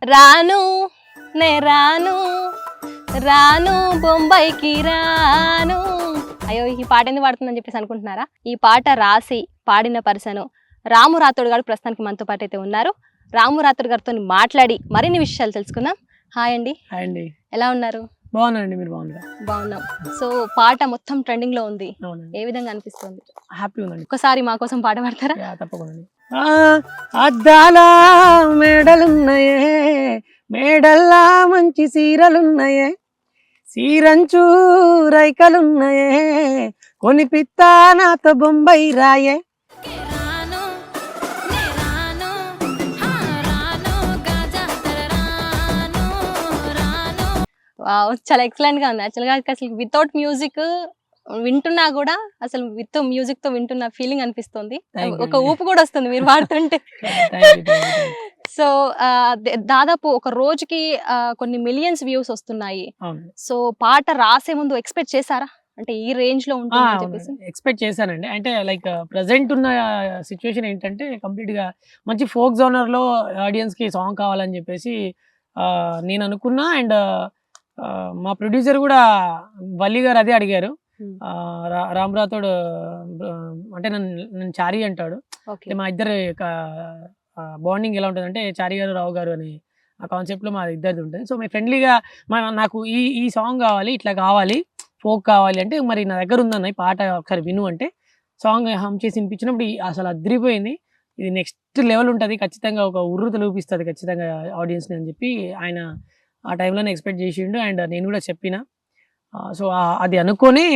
రాను నే రాను రాను బొంబాయికి రాను. అయ్యో ఈ పాట ఎందుకు పాడుతుందని చెప్పేసి అనుకుంటున్నారా? ఈ పాట రాసి పాడిన పర్సన్ రాము రాథోడ్ గారు ప్రస్తుతానికి మనతో పాటు అయితే ఉన్నారు. రాము రాథోడ్ గారితో మాట్లాడి మరిన్ని విషయాలు తెలుసుకుందాం. హాయ్ అండి. హాయ్ అండి. ఎలా ఉన్నారు? బాగున్నానండి, మీరు బాగున్నారా? బాగున్నాం. సో పాట మొత్తం ట్రెండింగ్ లో ఉంది, అవునండి, ఏ విధంగా అనిపిస్తుంది? హ్యాపీ ఉందండి. ఒకసారి మా కోసం పాట పాడతారా? తప్పకుండా. అద్దాల మేడలున్నాయే, మేడల్లా మంచి సీరలున్నాయే, సీరంచు రైకలున్నాయే, కొనిపిత్తా నాతో బొంబాయి రాయే. వావ్, చాలా ఎక్సలెంట్ గా ఉంది. యాక్చువల్గా అసలు వితౌట్ మ్యూజిక్ వింటున్నా కూడా అసలు విత్ మ్యూజిక్ తో వింటున్న ఫీలింగ్ అనిపిస్తుంది. Thank you ఒక అండి. ఊపు కూడా వస్తుంది మీరు పాడుతుంటే. Thank you, thank you. So దాదాపు ఒక రోజుకి కొన్ని మిలియన్స్ వ్యూస్ వస్తున్నాయి. అవును. సో పాట రాసే ముందు ఎక్స్పెక్ట్ చేశారా అంటే ఈ రేంజ్ లో ఉంటుందని చెప్పేసి? ఎక్స్పెక్ట్ చేశానండి. అంటే లైక్ ప్రజెంట్ ఉన్న సిచ్యువేషన్ ఏంటంటే కంప్లీట్ గా మంచి ఫోక్ జోనర్ లో ఆడియన్స్ కి సాంగ్ కావాలని చెప్పేసి నేను అనుకున్నా. అండ్ మా ప్రొడ్యూసర్ కూడా వల్లి గారు అదే అడిగారు. రామ్ రాథోడ్ అంటే నన్ను చారీ అంటాడు. ఓకే. మా ఇద్దరు బాండింగ్ ఎలా ఉంటుంది అంటే చారీ గారు రావు గారు అని ఆ కాన్సెప్ట్ లో మా ఇద్దరిది ఉంటుంది. సో మీ ఫ్రెండ్లీగా నాకు ఈ సాంగ్ కావాలి, ఇట్లా కావాలి, ఫోక్ కావాలి అంటే మరి నా దగ్గర ఉందన్న ఈ పాట ఒకసారి విను అంటే సాంగ్ హమ్ చేసి వినిపించినప్పుడు అసలు అదిరిపోయింది. ఇది నెక్స్ట్ లెవెల్ ఉంటుంది, ఖచ్చితంగా ఒక ఉర్రు తలూపిస్తుంది ఖచ్చితంగా ఆడియన్స్ని అని చెప్పి ఆయన ఆ టైంలోనే ఎక్స్పెక్ట్ చేసిండు. అండ్ నేను కూడా చెప్పిన. సో అది అనుకొని